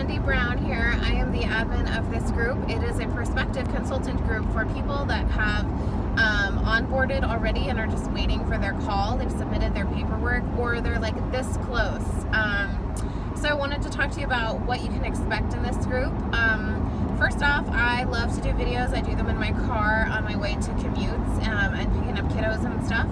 B.MarieBrown here. I am the admin of this group. It is a prospective consultant group for people that have onboarded already and are just waiting for their call. They've submitted their paperwork or they're like this close. So I wanted to talk to you about what you can expect in this group. First off, I love to do videos. I do them in my car on my way to commutes and picking up kiddos and stuff.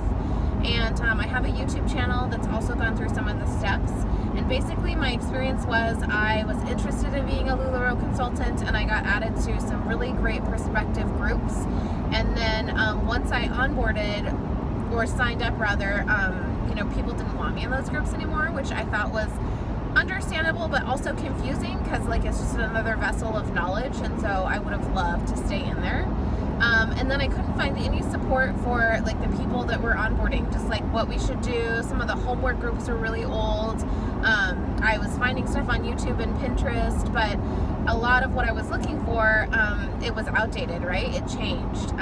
And I have a YouTube channel that's also gone through some of the steps. And basically my experience was I was interested in being a LuLaRoe consultant, and I got added to some really great prospective groups. And then once I onboarded, or signed up rather, people didn't want me in those groups anymore, which I thought was understandable but also confusing, because it's just another vessel of knowledge, and so I would have loved to stay in there. And then I couldn't find any support for the people that were onboarding, just what we should do. Some of the homework groups were really old. I was finding stuff on YouTube and Pinterest, but a lot of what I was looking for, it was outdated, right? It changed.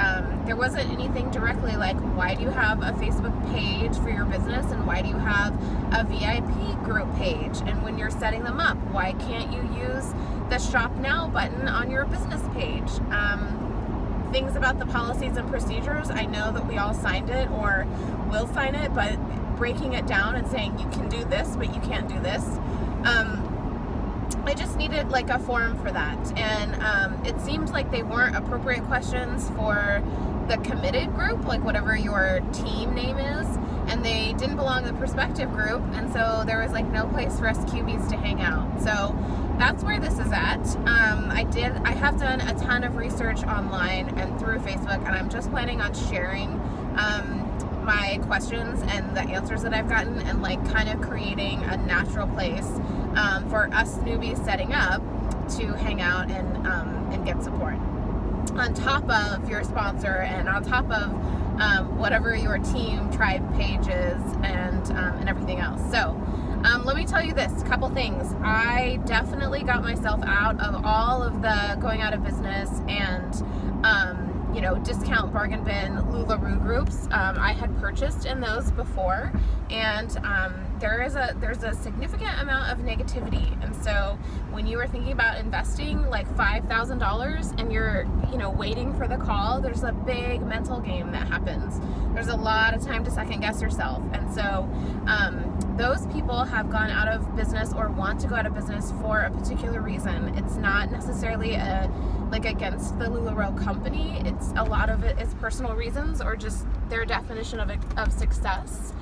There wasn't anything directly like, why do you have a Facebook page for your business, and why do you have a VIP group page? And when you're setting them up, why can't you use the Shop Now button on your business page? Things about the policies and procedures, I know that we all signed it or will sign it, but breaking it down and saying you can do this but you can't do this, I just needed a form for that. And it seemed like they weren't appropriate questions for the committed group, whatever your team name is, and they didn't belong in the prospective group, and so there was no place for us Quebies to hang out. So that's where this is at. I have done a ton of research online and through Facebook, and I'm just planning on sharing my questions and the answers that I've gotten, and kind of creating a natural place for us newbies setting up to hang out and get support on top of your sponsor, and on top of whatever your team tribe page is, and everything else. So let me tell you this, a couple things. I definitely got myself out of all of the going out of business and discount bargain bin LuLaRoe groups. I had purchased in those before, and there's a significant amount of negativity. And so when you are thinking about investing $5,000 and you're waiting for the call, there's a big mental game that happens. There's a lot of time to second guess yourself. And so those people have gone out of business or want to go out of business for a particular reason. It's not necessarily against the LuLaRoe company. It's a lot of it is personal reasons or just their definition of success.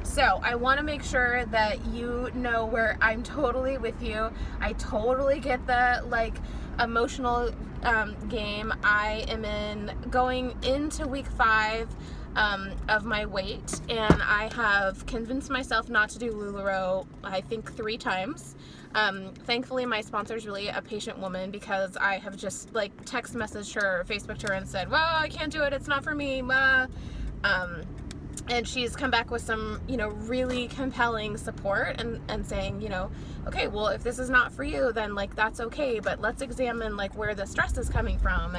So I want to make sure that you know where I'm totally with you. I totally get the emotional game I am in going into week 5 of my wait, and I have convinced myself not to do LuLaRoe I think 3 times. Thankfully my sponsor is really a patient woman, because I have just text messaged her or Facebooked her and said, well, I can't do it, it's not for me, and she's come back with some really compelling support and saying, okay, well, if this is not for you, then that's okay, but let's examine where the stress is coming from.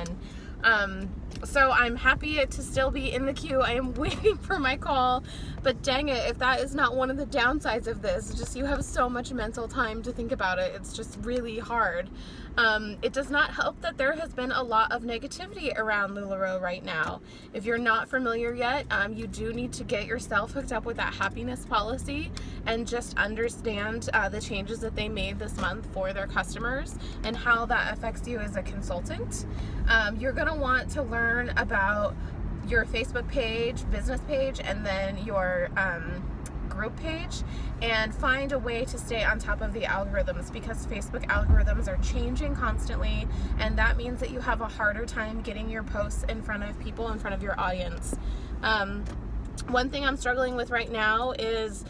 And so I'm happy to still be in the queue. I am waiting for my call, but dang it, if that is not one of the downsides of this, just you have so much mental time to think about it. It's just really hard. It does not help that there has been a lot of negativity around LuLaRoe right now. If you're not familiar yet, you do need to get yourself hooked up with that happiness policy and just understand the changes that they made this month for their customers and how that affects you as a consultant. You're going to want to learn about your Facebook page, business page, and then your group page, and find a way to stay on top of the algorithms, because Facebook algorithms are changing constantly, and that means that you have a harder time getting your posts in front of people, in front of your audience. One thing I'm struggling with right now is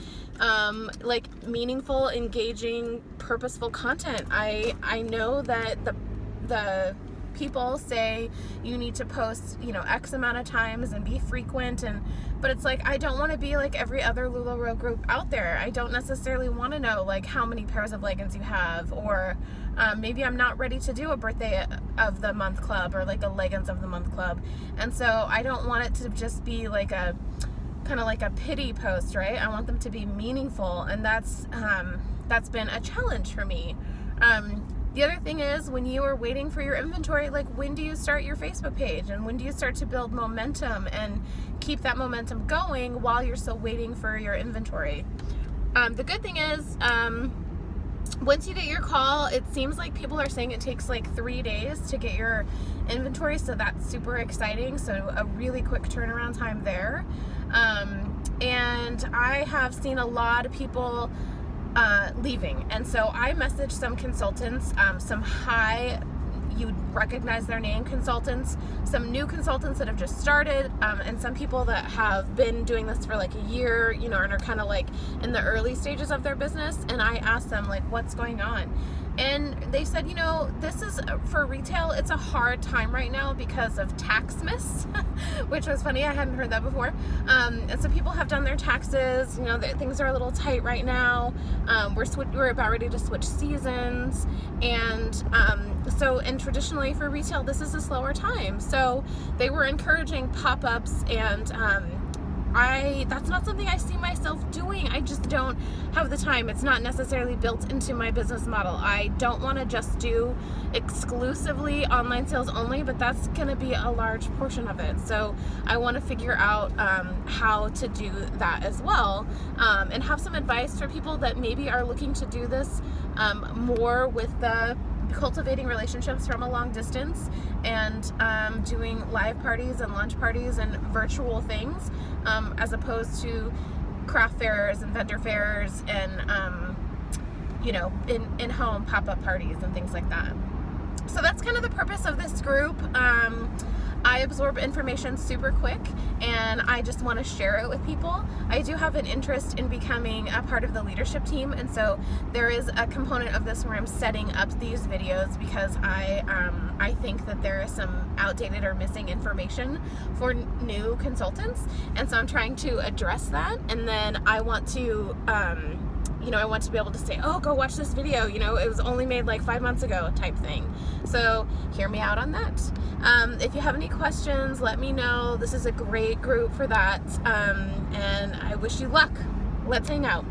meaningful, engaging, purposeful content. I know that the people say you need to post X amount of times and be frequent, but it's I don't want to be like every other LuLaRoe group out there. I don't necessarily want to know how many pairs of leggings you have, or maybe I'm not ready to do a birthday of the month club or a leggings of the month club, and so I don't want it to just be a kind of a pity post, right? I want them to be meaningful, and that's been a challenge for me. The other thing is, when you are waiting for your inventory, like, when do you start your Facebook page, and when do you start to build momentum and keep that momentum going while you're still waiting for your inventory? The good thing is, once you get your call, it seems like people are saying it takes like 3 days to get your inventory, so that's super exciting. So a really quick turnaround time there. And I have seen a lot of people leaving, and so I messaged some consultants, some high, you'd recognize their name consultants, some new consultants that have just started, and some people that have been doing this for like a year, you know, and are kind of like in the early stages of their business. And I asked them, like, what's going on? And they said, you know, this is, for retail, it's a hard time right now because of Taxmas, which was funny. I hadn't heard that before. And so people have done their taxes. You know, things are a little tight right now. We're about ready to switch seasons. And and traditionally for retail, this is a slower time. So they were encouraging pop-ups, and that's not something I see myself doing. I just don't have the time. It's not necessarily built into my business model. I don't want to just do exclusively online sales only, but that's going to be a large portion of it. So I want to figure out how to do that as well, and have some advice for people that maybe are looking to do this more with the cultivating relationships from a long distance, and doing live parties and lunch parties and virtual things, as opposed to craft fairs and vendor fairs and you know, in-home pop-up parties and things like that. So that's kind of the purpose of this group. I absorb information super quick, and I just want to share it with people. I do have an interest in becoming a part of the leadership team, and so there is a component of this where I'm setting up these videos because I think that there is some outdated or missing information for new consultants, and so I'm trying to address that. And then I want to you know, I want to be able to say, oh, go watch this video, you know, it was only made like 5 months ago type thing. So hear me out on that. If you have any questions, let me know. This is a great group for that. And I wish you luck. Let's hang out.